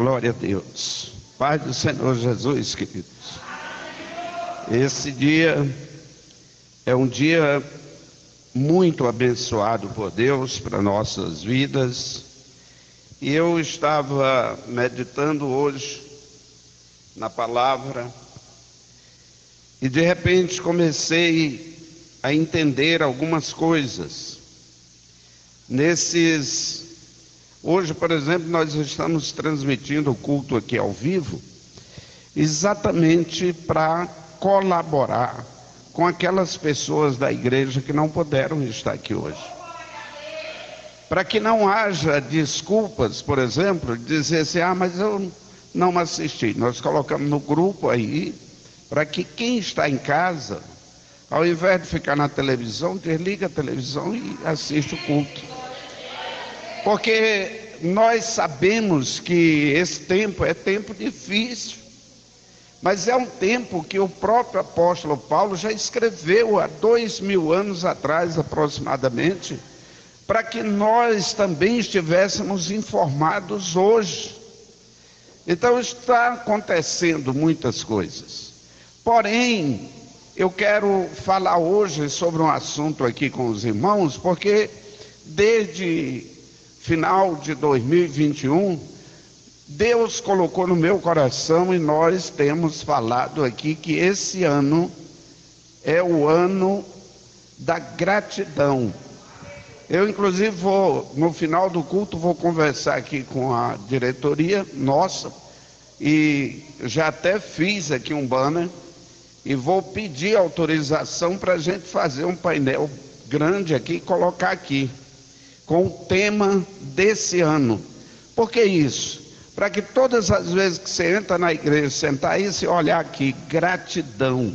Glória a Deus. Paz do Senhor Jesus, queridos. Esse dia é um dia muito abençoado por Deus para nossas vidas. E eu estava meditando hoje na palavra e de repente comecei a entender algumas coisas. Hoje, por exemplo, nós estamos transmitindo o culto aqui ao vivo, exatamente para colaborar com aquelas pessoas da igreja que não puderam estar aqui hoje. Para que não haja desculpas, por exemplo, de dizer assim, mas eu não assisti. Nós colocamos no grupo aí, para que quem está em casa, ao invés de ficar na televisão, desliga a televisão e assiste o culto. Porque nós sabemos que esse tempo é tempo difícil, mas é um tempo que o próprio apóstolo Paulo já escreveu há 2000 anos atrás aproximadamente, para que nós também estivéssemos informados hoje. Então está acontecendo muitas coisas. Porém, eu quero falar hoje sobre um assunto aqui com os irmãos, porque desde final de 2021, Deus colocou no meu coração e nós temos falado aqui que esse ano é o ano da gratidão. Eu, inclusive, no final do culto, vou conversar aqui com a diretoria nossa e já até fiz aqui um banner e vou pedir autorização para a gente fazer um painel grande aqui e colocar aqui com o tema desse ano. Por que isso? Para que todas as vezes que você entra na igreja, sentar aí, você olhar aqui, gratidão,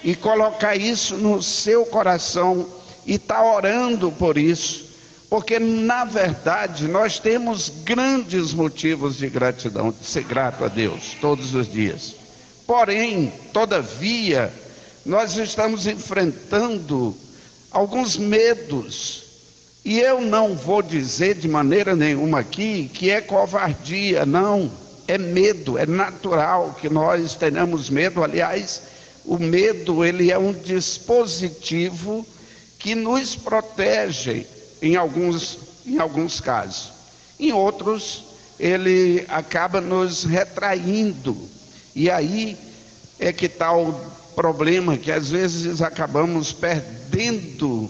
e colocar isso no seu coração e estar orando por isso, porque na verdade nós temos grandes motivos de gratidão, de ser grato a Deus todos os dias. Porém, todavia, nós estamos enfrentando alguns medos. E eu não vou dizer de maneira nenhuma aqui que é covardia, não. É medo, é natural que nós tenhamos medo. Aliás, o medo, ele é um dispositivo que nos protege em alguns casos. Em outros, ele acaba nos retraindo. E aí é que está o problema, que às vezes acabamos perdendo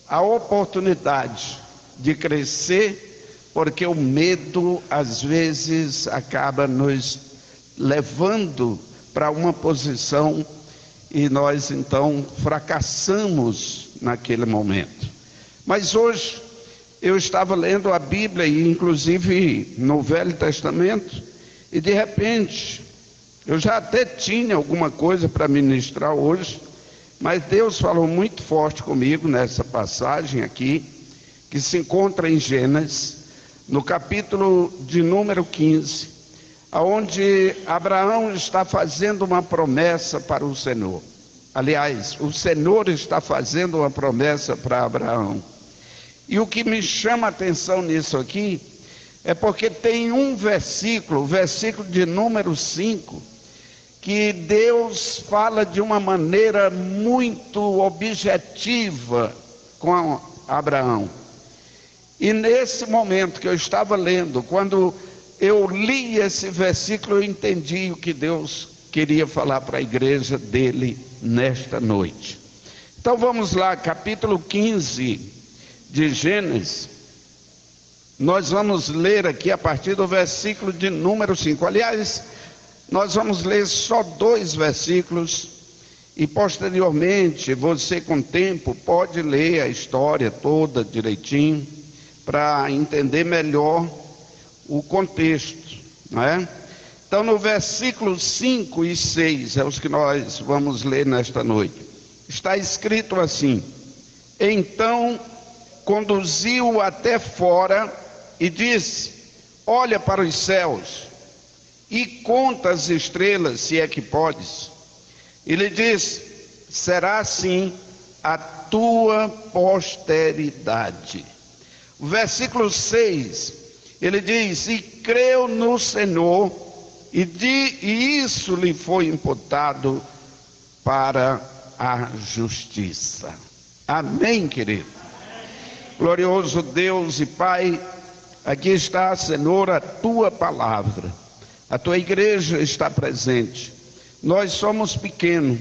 a oportunidade de crescer, porque o medo às vezes acaba nos levando para uma posição e nós então fracassamos naquele momento. Mas hoje eu estava lendo a Bíblia, e inclusive no Velho Testamento, e de repente eu já até tinha alguma coisa para ministrar hoje, mas Deus falou muito forte comigo nessa passagem aqui, que se encontra em Gênesis, no capítulo de número 15, onde Abraão está fazendo uma promessa para o Senhor. Aliás, o Senhor está fazendo uma promessa para Abraão. E o que me chama a atenção nisso aqui, é porque tem um versículo, o versículo de número 5, que Deus fala de uma maneira muito objetiva com Abraão. E nesse momento que eu estava lendo, quando eu li esse versículo, eu entendi o que Deus queria falar para a igreja dele nesta noite. Então vamos lá, capítulo 15 de Gênesis. Nós vamos ler aqui a partir do versículo de número 5. Aliás, nós vamos ler só 2 versículos e posteriormente você com tempo pode ler a história toda direitinho para entender melhor o contexto, não é? Então no versículo 5 e 6 é os que nós vamos ler nesta noite. Está escrito assim: então conduziu-o até fora e disse: olha para os céus e conta as estrelas, se é que podes. Ele diz: será assim a tua posteridade. O versículo 6, Ele diz: e creu no Senhor, e isso lhe foi imputado para a justiça. Amém, querido? Glorioso Deus e Pai, aqui está, Senhor, a tua palavra. A tua igreja está presente. Nós somos pequenos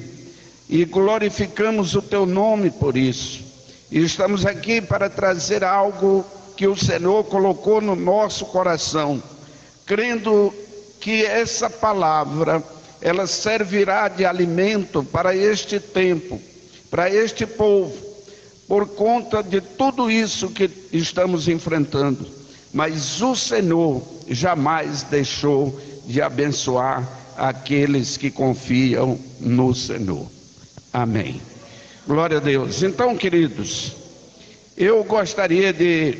e glorificamos o teu nome por isso. E estamos aqui para trazer algo que o Senhor colocou no nosso coração, crendo que essa palavra, ela servirá de alimento para este tempo, para este povo, por conta de tudo isso que estamos enfrentando. Mas o Senhor jamais deixou de abençoar aqueles que confiam no Senhor. Amém. Glória a Deus. Então, queridos, eu gostaria de,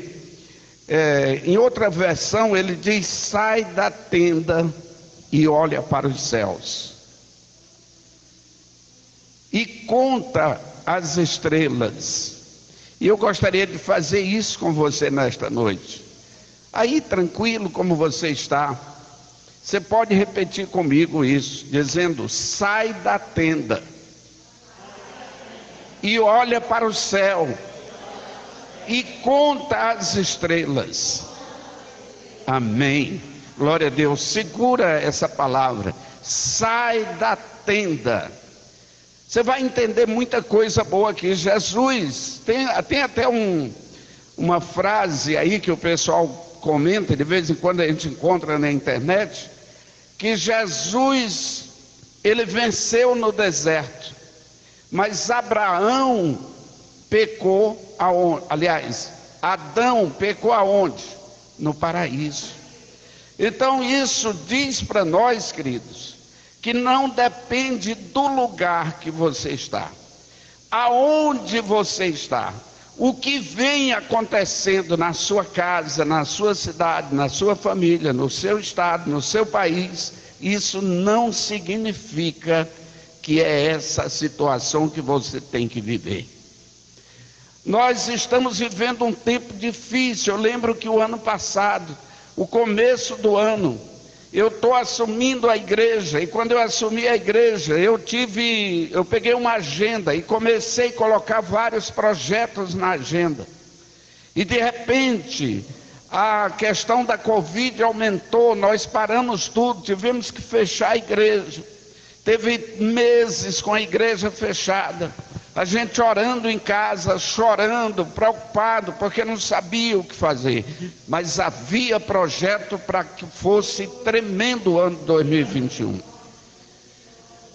em outra versão ele diz: sai da tenda e olha para os céus e conta as estrelas. E eu gostaria de fazer isso com você nesta noite. Aí, tranquilo como você está, você pode repetir comigo isso, dizendo: sai da tenda e olha para o céu e conta as estrelas. Amém. Glória a Deus. Segura essa palavra. Sai da tenda. Você vai entender muita coisa boa aqui. Jesus, tem até uma frase aí que o pessoal comenta, de vez em quando a gente encontra na internet, que Jesus, ele venceu no deserto, mas Abraão pecou aonde? Aliás, Adão pecou aonde? No paraíso. Então isso diz para nós, queridos, que não depende do lugar que você está, aonde você está, o que vem acontecendo na sua casa, na sua cidade, na sua família, no seu estado, no seu país, isso não significa que é essa situação que você tem que viver. Nós estamos vivendo um tempo difícil. Eu lembro que o ano passado, o começo do ano, eu estou assumindo a igreja, e quando eu assumi a igreja, eu peguei uma agenda e comecei a colocar vários projetos na agenda. E de repente, a questão da Covid aumentou, nós paramos tudo, tivemos que fechar a igreja. Teve meses com a igreja fechada, a gente orando em casa, chorando, preocupado, porque não sabia o que fazer. Mas havia projeto para que fosse tremendo o ano de 2021.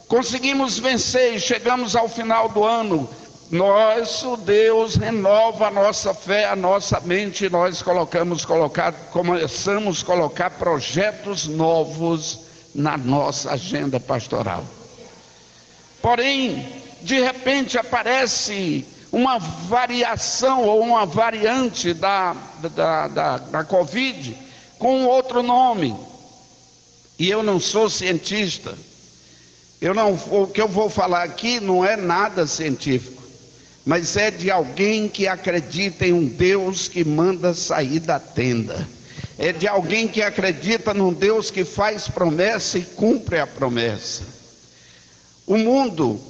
Conseguimos vencer e chegamos ao final do ano. Nosso Deus renova a nossa fé, a nossa mente, e nós começamos a colocar projetos novos na nossa agenda pastoral. Porém, de repente aparece uma variação ou uma variante da Covid com outro nome. E eu não sou cientista. O que eu vou falar aqui não é nada científico, mas é de alguém que acredita em um Deus que manda sair da tenda. É de alguém que acredita num Deus que faz promessa e cumpre a promessa. O mundo,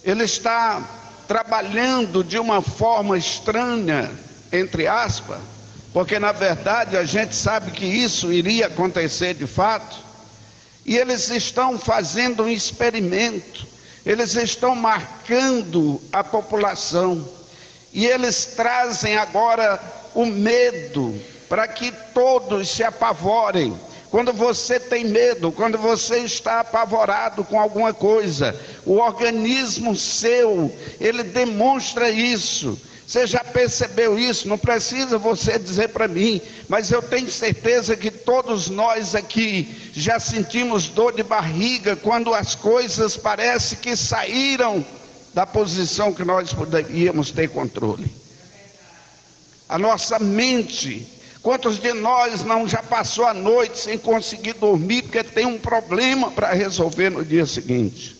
ele está trabalhando de uma forma estranha, entre aspas, porque na verdade a gente sabe que isso iria acontecer de fato, e eles estão fazendo um experimento, eles estão marcando a população, e eles trazem agora o medo, para que todos se apavorem. Quando você tem medo, quando você está apavorado com alguma coisa, o organismo seu, ele demonstra isso. Você já percebeu isso? Não precisa você dizer para mim, mas eu tenho certeza que todos nós aqui já sentimos dor de barriga quando as coisas parecem que saíram da posição que nós poderíamos ter controle. A nossa mente... Quantos de nós não já passou a noite sem conseguir dormir porque tem um problema para resolver no dia seguinte?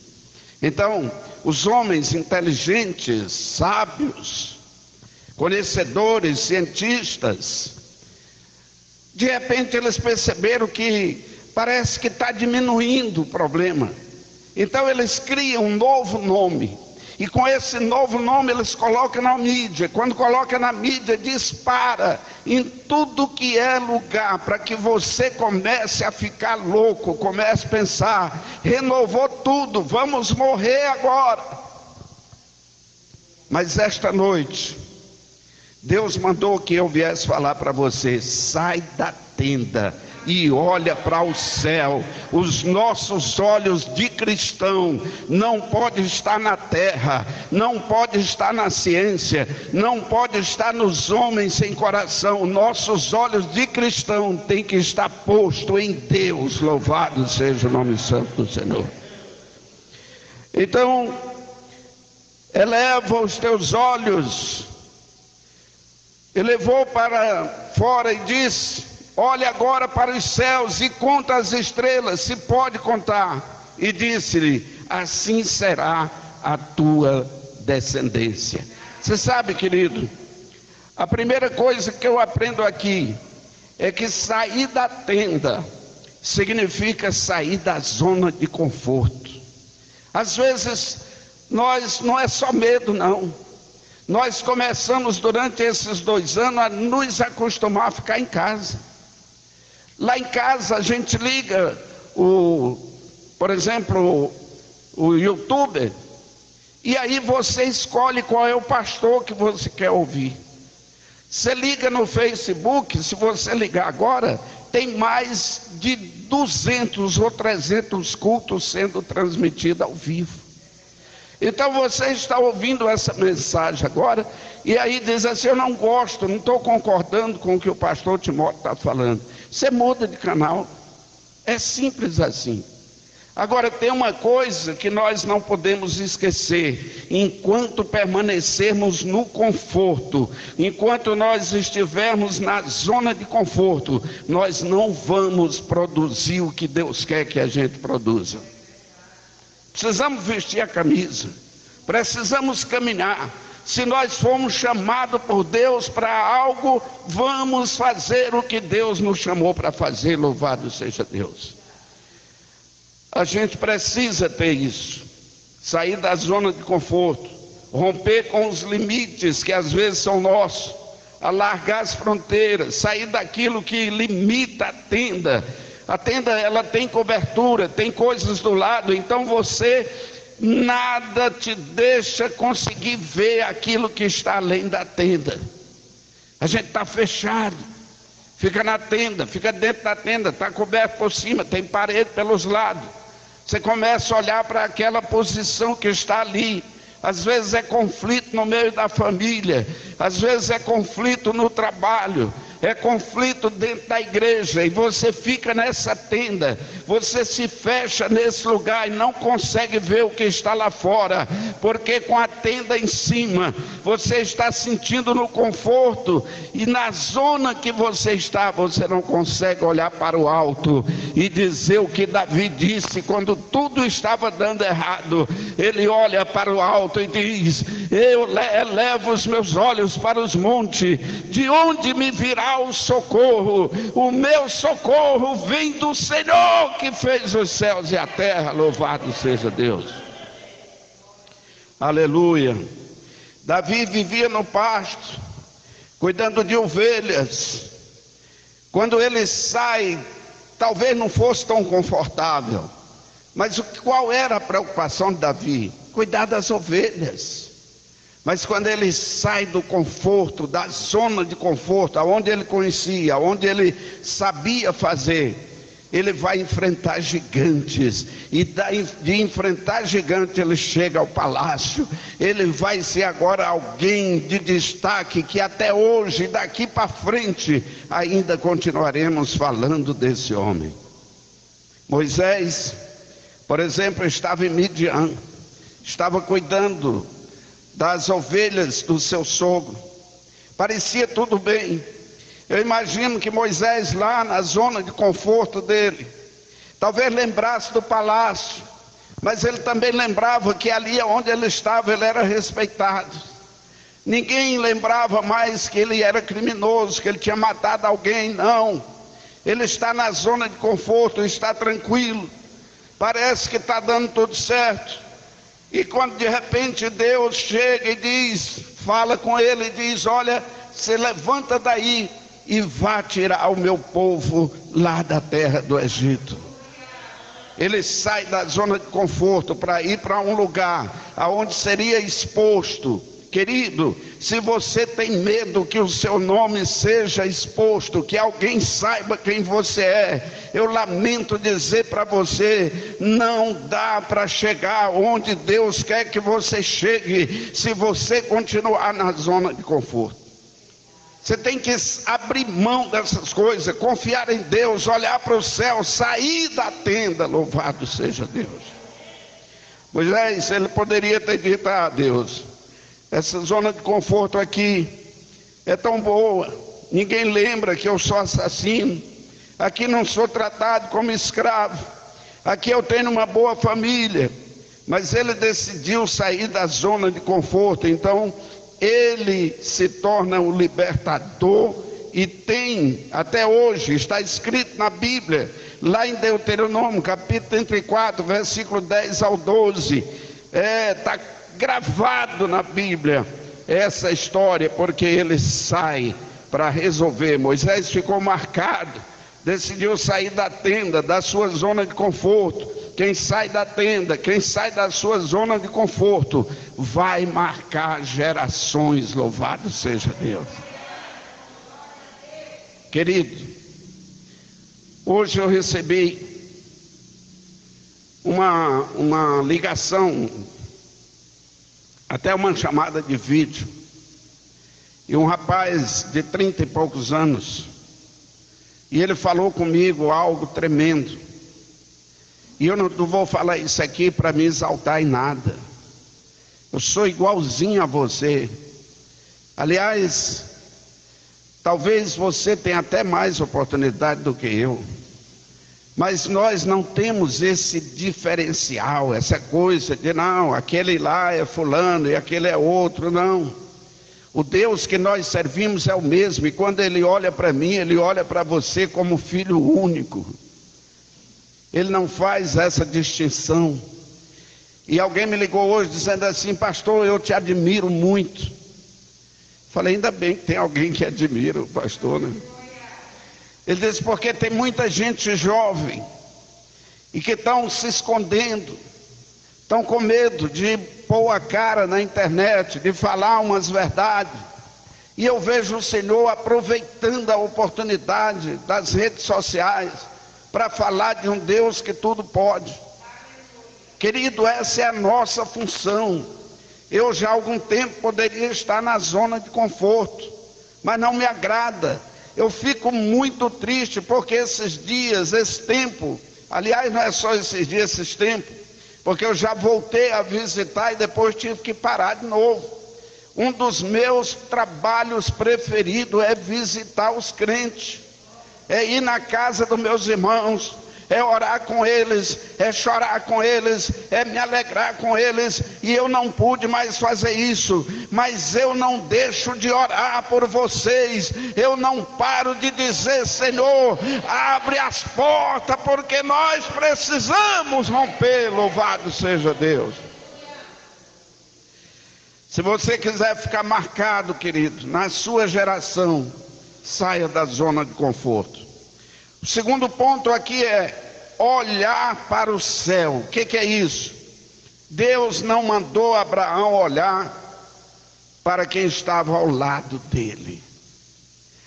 Então, os homens inteligentes, sábios, conhecedores, cientistas, De repente eles perceberam que parece que está diminuindo o problema. Então eles criam um novo nome. E com esse novo nome eles colocam na mídia. Quando colocam na mídia, dispara em tudo que é lugar, para que você comece a ficar louco, comece a pensar, renovou tudo, vamos morrer agora. Mas esta noite, Deus mandou que eu viesse falar para você: sai da tenda e olha para o céu. Os nossos olhos de cristão não pode estar na terra, não pode estar na ciência, não pode estar nos homens sem coração. Nossos olhos de cristão têm que estar posto em Deus. Louvado seja o nome santo do Senhor. Então, eleva os teus olhos. Elevou para fora e disse: olhe agora para os céus e conta as estrelas, se pode contar. E disse-lhe: assim será a tua descendência. Você sabe, querido, a primeira coisa que eu aprendo aqui é que sair da tenda significa sair da zona de conforto. Às vezes, nós não é só medo, não. Nós começamos durante esses 2 anos a nos acostumar a ficar em casa. Lá em casa a gente liga por exemplo, o YouTube, e aí você escolhe qual é o pastor que você quer ouvir. Você liga no Facebook, se você ligar agora, tem mais de 200 ou 300 cultos sendo transmitidos ao vivo. Então você está ouvindo essa mensagem agora, e aí diz assim: eu não gosto, não estou concordando com o que o pastor Timóteo está falando. Você muda de canal, é simples assim. Agora tem uma coisa que nós não podemos esquecer: enquanto permanecermos no conforto, enquanto nós estivermos na zona de conforto, nós não vamos produzir o que Deus quer que a gente produza. Precisamos vestir a camisa, precisamos caminhar. Se nós formos chamados por Deus para algo, vamos fazer o que Deus nos chamou para fazer. Louvado seja Deus. A gente precisa ter isso, sair da zona de conforto, romper com os limites que às vezes são nossos, alargar as fronteiras, sair daquilo que limita a tenda. A tenda, ela tem cobertura, tem coisas do lado, então você, nada te deixa conseguir ver aquilo que está além da tenda. A gente está fechado, fica na tenda, fica dentro da tenda, está coberto por cima, tem parede pelos lados. Você começa a olhar para aquela posição que está ali. Às vezes é conflito no meio da família, às vezes é conflito no trabalho, é conflito dentro da igreja, e você fica nessa tenda, você se fecha nesse lugar e não consegue ver o que está lá fora, porque com a tenda em cima, você está sentindo no conforto, e na zona que você está, você não consegue olhar para o alto e dizer o que Davi disse quando tudo estava dando errado. Ele olha para o alto e diz: eu elevo os meus olhos para os montes, de onde me virá o socorro? O meu socorro vem do Senhor que fez os céus e a terra. Louvado seja Deus. Aleluia. Davi vivia no pasto, cuidando de ovelhas. Quando ele sai, talvez não fosse tão confortável, mas qual era a preocupação de Davi? Cuidar das ovelhas. Mas quando ele sai do conforto, da zona de conforto, aonde ele conhecia, aonde ele sabia fazer, ele vai enfrentar gigantes, e de enfrentar gigantes ele chega ao palácio. Ele vai ser agora alguém de destaque, que até hoje, daqui para frente, ainda continuaremos falando desse homem. Moisés, por exemplo, estava em Midian, estava cuidando das ovelhas do seu sogro. Parecia tudo bem. Eu imagino que Moisés, lá na zona de conforto dele, talvez lembrasse do palácio, mas ele também lembrava que ali onde ele estava, ele era respeitado. Ninguém lembrava mais que ele era criminoso, que ele tinha matado alguém, não. Ele está na zona de conforto, está tranquilo, parece que está dando tudo certo. E quando de repente Deus chega e diz, fala com ele e diz: olha, se levanta daí e vá tirar o meu povo lá da terra do Egito. Ele sai da zona de conforto para ir para um lugar aonde seria exposto. Querido, se você tem medo que o seu nome seja exposto, que alguém saiba quem você é, eu lamento dizer para você, não dá para chegar onde Deus quer que você chegue, se você continuar na zona de conforto. Você tem que abrir mão dessas coisas, confiar em Deus, olhar para o céu, sair da tenda, louvado seja Deus. Moisés, ele poderia ter dito: ah, Deus, essa zona de conforto aqui é tão boa, ninguém lembra que eu sou assassino, aqui não sou tratado como escravo, aqui eu tenho uma boa família. Mas ele decidiu sair da zona de conforto, então ele se torna o libertador e tem, até hoje, está escrito na Bíblia, lá em Deuteronômio, capítulo 34, versículo 10 ao 12, está gravado na Bíblia essa história, porque ele sai para resolver. Moisés ficou marcado, decidiu sair da tenda, da sua zona de conforto. Quem sai da tenda, quem sai da sua zona de conforto, vai marcar gerações, louvado seja Deus. Querido, hoje eu recebi uma ligação, até uma chamada de vídeo, e um rapaz de 30 e poucos anos, e ele falou comigo algo tremendo. E eu não vou falar isso aqui para me exaltar em nada. Eu sou igualzinho a você. Aliás, talvez você tenha até mais oportunidade do que eu. Mas nós não temos esse diferencial, essa coisa de não, aquele lá é fulano e aquele é outro, não. O Deus que nós servimos é o mesmo, e quando Ele olha para mim, Ele olha para você como filho único. Ele não faz essa distinção. E alguém me ligou hoje dizendo assim: pastor, eu te admiro muito. Falei: ainda bem que tem alguém que admira o pastor, né? Ele disse: porque tem muita gente jovem e que estão se escondendo, estão com medo de pôr a cara na internet, de falar umas verdades. E eu vejo o Senhor aproveitando a oportunidade das redes sociais para falar de um Deus que tudo pode. Querido, essa é a nossa função. Eu já há algum tempo poderia estar na zona de conforto, mas não me agrada. Eu fico muito triste porque esses dias, esse tempo, aliás, não é só esses dias, esses tempos, porque eu já voltei a visitar e depois tive que parar de novo. Um dos meus trabalhos preferidos é visitar os crentes, é ir na casa dos meus irmãos, é orar com eles, é chorar com eles, é me alegrar com eles. E eu não pude mais fazer isso, mas eu não deixo de orar por vocês. Eu não paro de dizer: Senhor, abre as portas, porque nós precisamos romper, louvado seja Deus. Se você quiser ficar marcado, querido, na sua geração, saia da zona de conforto. O segundo ponto aqui é olhar para o céu. O que é isso? Deus não mandou Abraão olhar para quem estava ao lado dele.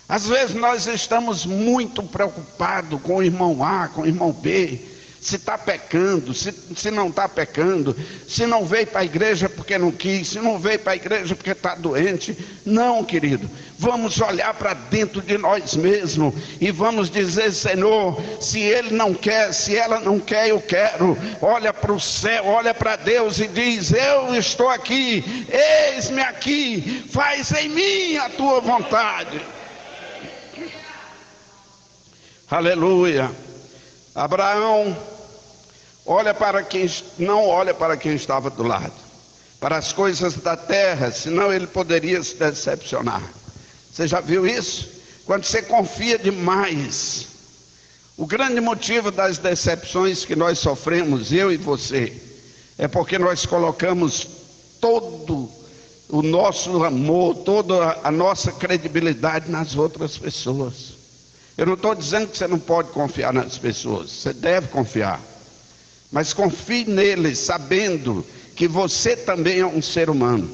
Às vezes nós estamos muito preocupados com o irmão A, com o irmão B, se está pecando, se não está pecando, se não veio para a igreja porque não quis, se não veio para a igreja porque está doente. Não, querido, vamos olhar para dentro de nós mesmos e vamos dizer: Senhor, se ele não quer, se ela não quer, eu quero. Olha para o céu, olha para Deus e diz: eu estou aqui, eis-me aqui, faz em mim a tua vontade. Aleluia. Abraão não olha para quem estava do lado, para as coisas da terra, senão ele poderia se decepcionar. Você já viu isso? Quando você confia demais O grande motivo das decepções que nós sofremos, eu e você, é porque nós colocamos todo o nosso amor, toda a nossa credibilidade nas outras pessoas. Eu não estou dizendo que você não pode confiar nas pessoas, você deve confiar. Mas confie neles, sabendo que você também é um ser humano.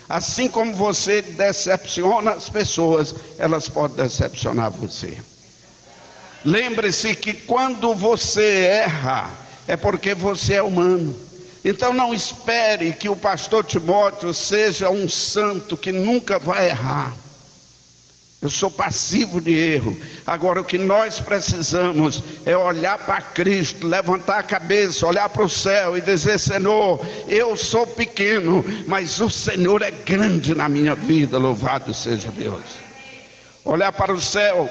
Assim como você decepciona as pessoas, elas podem decepcionar você. Lembre-se que quando você erra, é porque você é humano. Então não espere que o pastor Timóteo seja um santo que nunca vai errar. Eu sou passivo de erro. Agora o que nós precisamos é olhar para Cristo, levantar a cabeça, olhar para o céu e dizer: Senhor, eu sou pequeno, mas o Senhor é grande na minha vida, louvado seja Deus. Olhar para o céu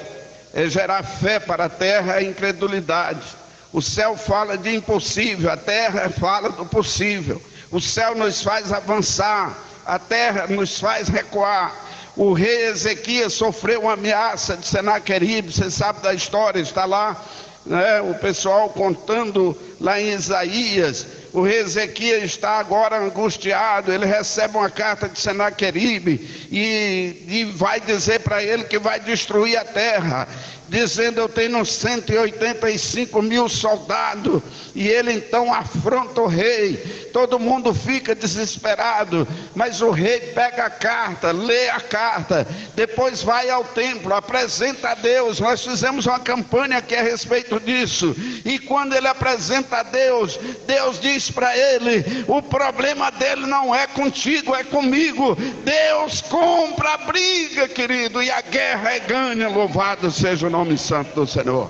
é gerar fé, para a terra é incredulidade. O céu fala de impossível, a terra fala do possível. O céu nos faz avançar, a terra nos faz recuar. O rei Ezequias sofreu uma ameaça de Senaqueribe, você sabe da história, está lá, né, o pessoal contando lá em Isaías. O rei Ezequias está agora angustiado, ele recebe uma carta de Senaqueribe e vai dizer para ele que vai destruir a terra, dizendo: eu tenho 185 mil soldados. E ele então afronta o rei, todo mundo fica desesperado, mas o rei pega a carta, lê a carta, depois vai ao templo, apresenta a Deus. Nós fizemos uma campanha aqui a respeito disso, e quando ele apresenta a Deus, Deus diz para ele: o problema dele não é contigo, é comigo. Deus compra a briga, querido, e a guerra é ganha, louvado seja o nome santo do Senhor.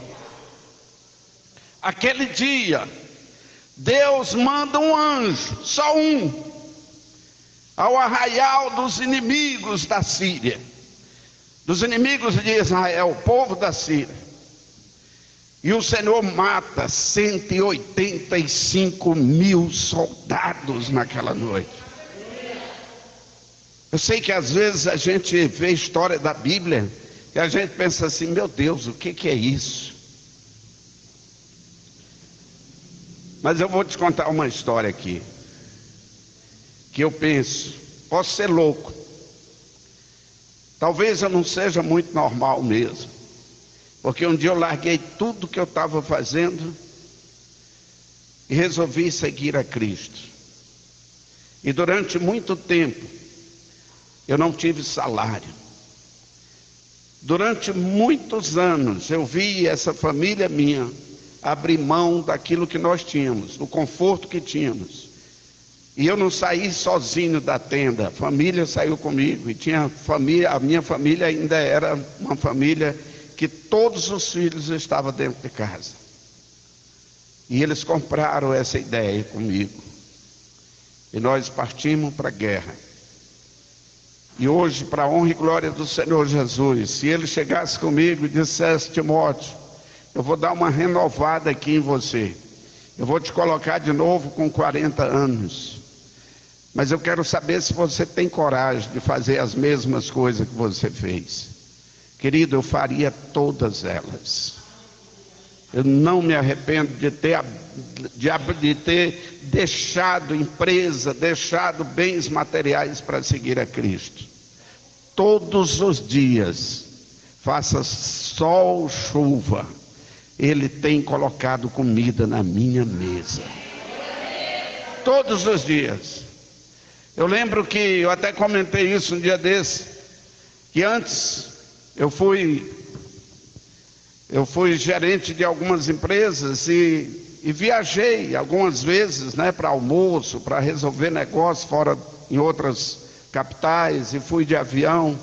Aquele dia, Deus manda um anjo, só um, ao arraial dos inimigos da Síria, dos inimigos de Israel, o povo da Síria. E o Senhor mata 185 mil soldados naquela noite. Eu sei que às vezes a gente vê a história da Bíblia e a gente pensa assim: meu Deus, o que é isso? Mas eu vou te contar uma história aqui, que eu penso, posso ser louco, talvez eu não seja muito normal mesmo, porque um dia eu larguei tudo que eu estava fazendo e resolvi seguir a Cristo. E durante muito tempo eu não tive salário. Durante muitos anos eu vi essa família minha abrir mão daquilo que nós tínhamos, do conforto que tínhamos. E eu não saí sozinho da tenda, a família saiu comigo. E tinha família, a minha família ainda era uma família que todos os filhos estavam dentro de casa. E eles compraram essa ideia comigo. E nós partimos para a guerra. E hoje, para a honra e glória do Senhor Jesus, se ele chegasse comigo e dissesse: Timóteo, eu vou dar uma renovada aqui em você, eu vou te colocar de novo com 40 anos, mas eu quero saber se você tem coragem de fazer as mesmas coisas que você fez. Querido, eu faria todas elas. Eu não me arrependo de ter deixado empresa, deixado bens materiais para seguir a Cristo. Todos os dias, faça sol, chuva, Ele tem colocado comida na minha mesa. Todos os dias. Eu lembro que eu até comentei isso um dia desse, que antes eu fui gerente de algumas empresas e viajei algumas vezes, né, para almoço, para resolver negócios fora em outras capitais, e fui de avião.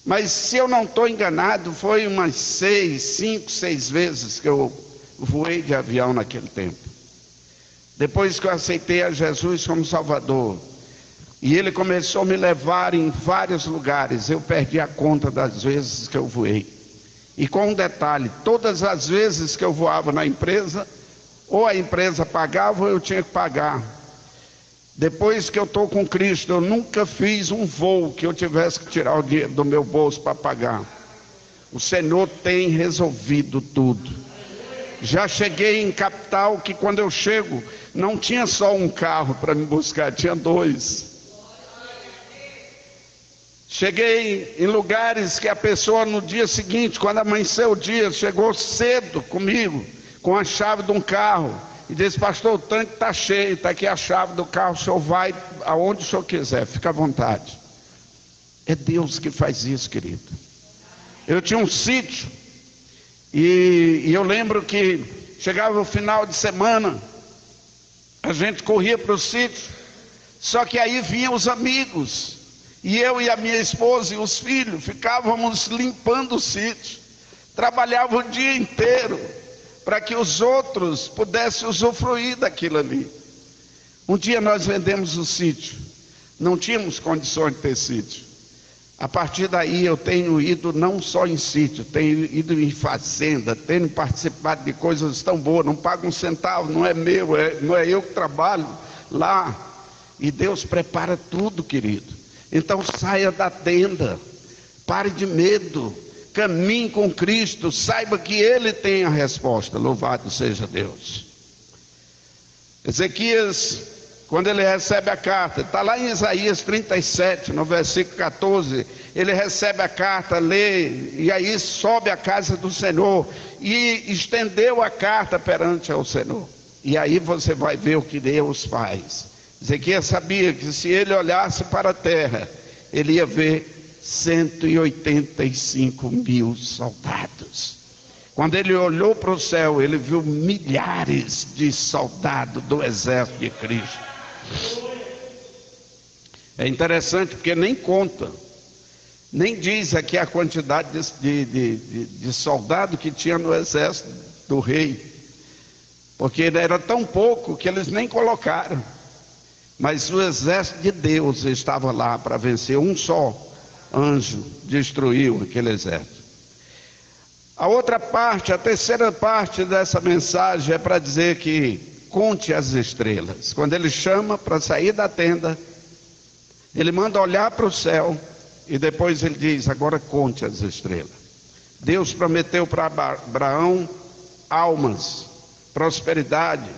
Mas se eu não estou enganado, foi umas 5, 6 vezes que eu voei de avião naquele tempo. Depois que eu aceitei a Jesus como Salvador, e Ele começou a me levar em vários lugares, eu perdi a conta das vezes que eu voei. E com um detalhe: todas as vezes que eu voava na empresa, ou a empresa pagava ou eu tinha que pagar. Depois que eu estou com Cristo, eu nunca fiz um voo que eu tivesse que tirar o dinheiro do meu bolso para pagar. O Senhor tem resolvido tudo. Já cheguei em capital que quando eu chego, não tinha só um carro para me buscar, tinha dois. Cheguei em lugares que a pessoa no dia seguinte, quando amanheceu o dia, chegou cedo comigo, com a chave de um carro, e disse: pastor, o tanque está cheio, está aqui a chave do carro, o senhor vai aonde o senhor quiser, fica à vontade. É Deus que faz isso, querido. Eu tinha um sítio, e eu lembro que chegava o final de semana, a gente corria para o sítio, só que aí vinham os amigos, e eu e a minha esposa e os filhos ficávamos limpando o sítio, trabalhava o dia inteiro, para que os outros pudessem usufruir daquilo ali. Um dia nós vendemos o sítio, não tínhamos condições de ter sítio. A partir daí eu tenho ido não só em sítio, tenho ido em fazenda, tenho participado de coisas tão boas, não pago um centavo, não é meu, não é eu que trabalho lá. E Deus prepara tudo, querido. Então saia da tenda, pare de medo, caminhe com Cristo, saiba que Ele tem a resposta, louvado seja Deus. Ezequias, quando ele recebe a carta, está lá em Isaías 37, no versículo 14, ele recebe a carta, lê, e aí sobe à casa do Senhor, e estendeu a carta perante ao Senhor. E aí você vai ver o que Deus faz. Ezequias sabia que se ele olhasse para a terra, ele ia ver 185 mil soldados. Quando ele olhou para o céu, ele viu milhares de soldados do exército de Cristo. É interessante porque nem conta, nem diz aqui a quantidade de soldado que tinha no exército do rei, porque era tão pouco que eles nem colocaram. Mas o exército de Deus estava lá para vencer. Um só anjo destruiu aquele exército. A outra parte, a terceira parte dessa mensagem é para dizer que conte as estrelas. Quando ele chama para sair da tenda, ele manda olhar para o céu e depois ele diz: agora conte as estrelas. Deus prometeu para Abraão almas, prosperidade,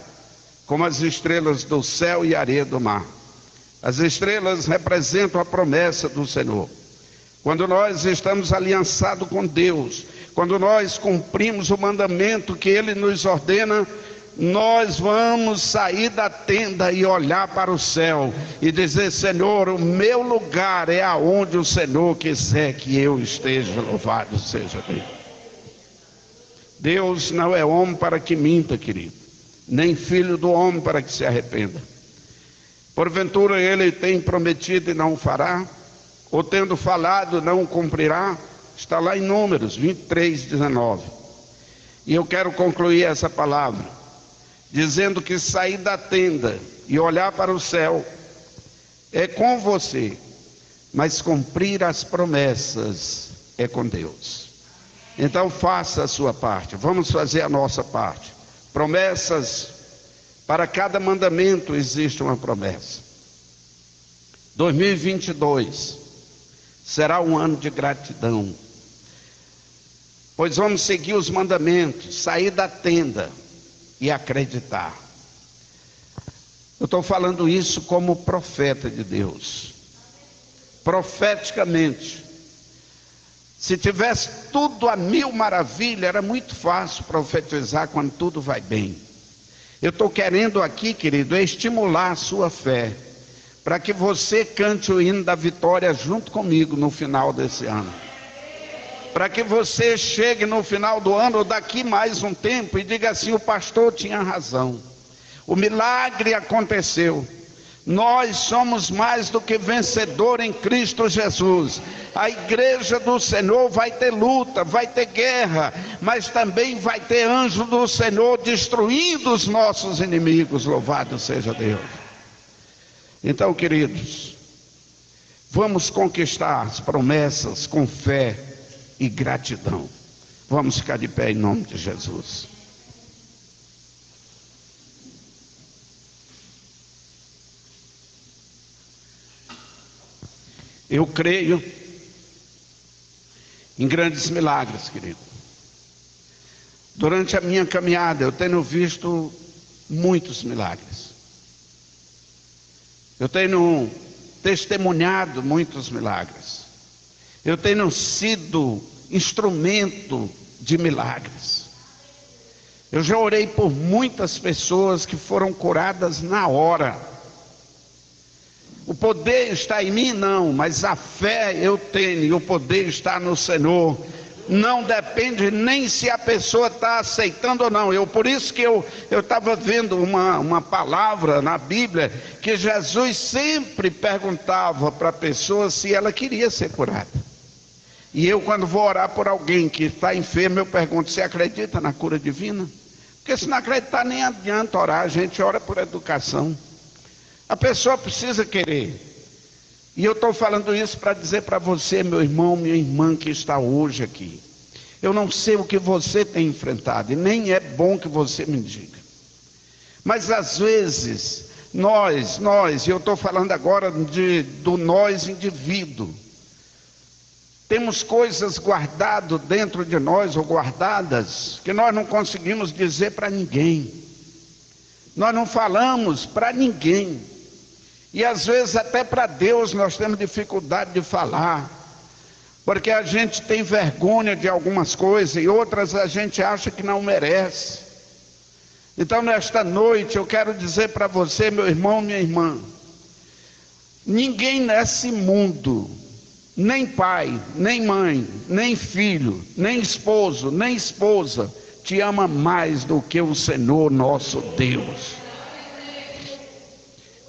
como as estrelas do céu e areia do mar. As estrelas representam a promessa do Senhor. Quando nós estamos aliançados com Deus, quando nós cumprimos o mandamento que Ele nos ordena, nós vamos sair da tenda e olhar para o céu e dizer: Senhor, o meu lugar é aonde o Senhor quiser que eu esteja, louvado seja Deus. Deus não é homem para que minta, querido, nem filho do homem para que se arrependa. Porventura Ele tem prometido e não fará, ou tendo falado não cumprirá? Está lá em Números 23, 19. E eu quero concluir essa palavra dizendo que sair da tenda e olhar para o céu é com você, mas cumprir as promessas é com Deus. Então faça a sua parte, vamos fazer a nossa parte. Promessas, para cada mandamento existe uma promessa. 2022 será um ano de gratidão, pois vamos seguir os mandamentos, sair da tenda e acreditar. Eu estou falando isso como profeta de Deus, profeticamente. Se tivesse tudo a mil maravilhas, era muito fácil profetizar quando tudo vai bem. Eu estou querendo aqui, querido, estimular a sua fé, para que você cante o hino da vitória junto comigo no final desse ano. Para que você chegue no final do ano ou daqui mais um tempo e diga assim: o pastor tinha razão, o milagre aconteceu, nós somos mais do que vencedor em Cristo Jesus. A igreja do Senhor vai ter luta, vai ter guerra, mas também vai ter anjo do Senhor destruindo os nossos inimigos, louvado seja Deus. Então, queridos, vamos conquistar as promessas com fé e gratidão. Vamos ficar de pé em nome de Jesus. Eu creio em grandes milagres, querido. Durante a minha caminhada, eu tenho visto muitos milagres. Eu tenho testemunhado muitos milagres. Eu tenho sido instrumento de milagres. Eu já orei por muitas pessoas que foram curadas na hora. O poder está em mim? Não, mas a fé eu tenho, e o poder está no Senhor. Não depende nem se a pessoa está aceitando ou não. Por isso que eu estava vendo uma palavra na Bíblia, que Jesus sempre perguntava para a pessoa se ela queria ser curada. E eu, quando vou orar por alguém que está enfermo, eu pergunto: você acredita na cura divina? Porque se não acreditar, nem adianta orar, a gente ora por educação. A pessoa precisa querer. E eu estou falando isso para dizer para você, meu irmão, minha irmã que está hoje aqui. Eu não sei o que você tem enfrentado, e nem é bom que você me diga. Mas às vezes, nós, e eu estou falando agora do nós indivíduo, temos coisas guardadas dentro de nós, ou guardadas, que nós não conseguimos dizer para ninguém. Nós não falamos para ninguém. E às vezes até para Deus nós temos dificuldade de falar, porque a gente tem vergonha de algumas coisas e outras a gente acha que não merece. Então nesta noite eu quero dizer para você, meu irmão, minha irmã, ninguém nesse mundo, nem pai, nem mãe, nem filho, nem esposo, nem esposa, te ama mais do que o Senhor nosso Deus.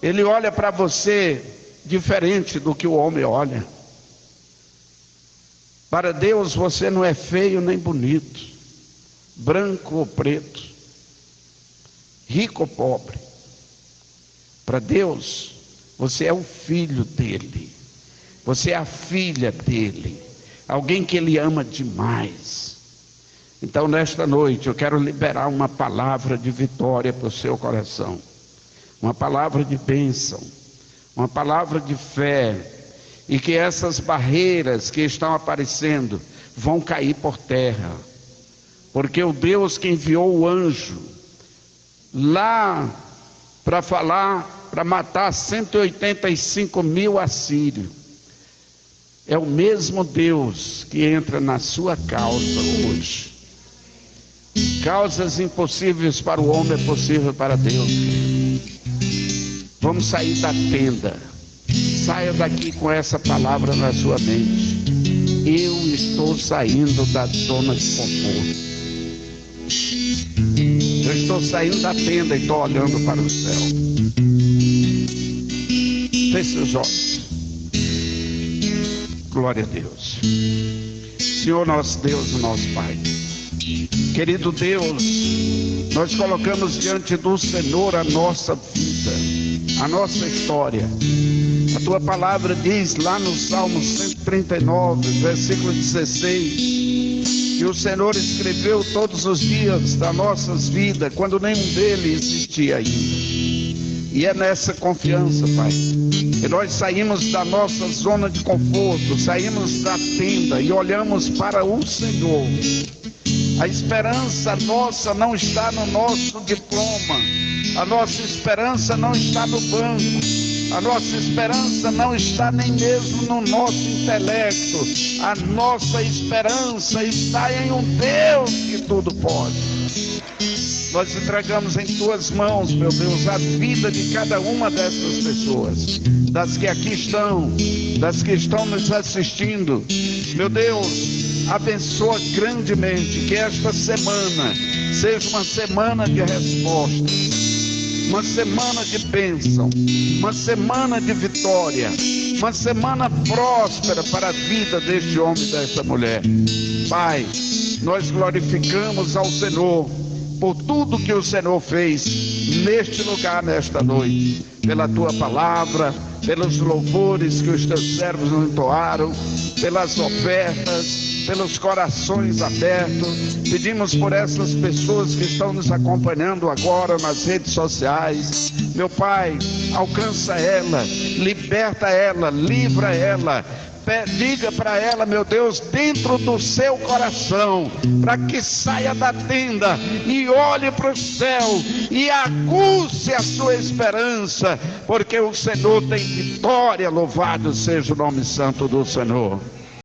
Ele olha para você diferente do que o homem olha. Para Deus você não é feio nem bonito, branco ou preto, rico ou pobre. Para Deus você é o filho dele, você é a filha dele, alguém que ele ama demais. Então nesta noite eu quero liberar uma palavra de vitória para o seu coração. Uma palavra de bênção, uma palavra de fé, e que essas barreiras que estão aparecendo vão cair por terra, porque o Deus que enviou o anjo lá para falar, para matar 185.000 assírios, é o mesmo Deus que entra na sua causa hoje. Causas impossíveis para o homem é possível para Deus. Vamos sair da tenda. Saia daqui com essa palavra na sua mente. Eu estou saindo da zona de conforto. Eu estou saindo da tenda e estou olhando para o céu. Feche seus olhos. Glória a Deus. Senhor nosso Deus, nosso Pai, querido Deus, nós colocamos diante do Senhor a nossa vida, a nossa história. A tua palavra diz lá no Salmo 139, versículo 16, que o Senhor escreveu todos os dias das nossas vidas, quando nenhum deles existia ainda. E é nessa confiança, Pai, que nós saímos da nossa zona de conforto, saímos da tenda e olhamos para o Senhor. A esperança nossa não está no nosso diploma, a nossa esperança não está no banco, a nossa esperança não está nem mesmo no nosso intelecto, a nossa esperança está em um Deus que tudo pode. Nós entregamos em tuas mãos, meu Deus, a vida de cada uma dessas pessoas, das que aqui estão, das que estão nos assistindo. Meu Deus, abençoa grandemente, que esta semana seja uma semana de respostas, uma semana de bênção, uma semana de vitória, uma semana próspera para a vida deste homem e desta mulher. Pai, nós glorificamos ao Senhor por tudo que o Senhor fez neste lugar, nesta noite, pela tua palavra, pelos louvores que os teus servos nos entoaram, pelas ofertas, pelos corações abertos. Pedimos por essas pessoas que estão nos acompanhando agora nas redes sociais. Meu Pai, alcança ela, liberta ela, livra ela, Diga para ela, meu Deus, dentro do seu coração, para que saia da tenda e olhe para o céu e aguce a sua esperança, porque o Senhor tem vitória. Louvado seja o nome santo do Senhor.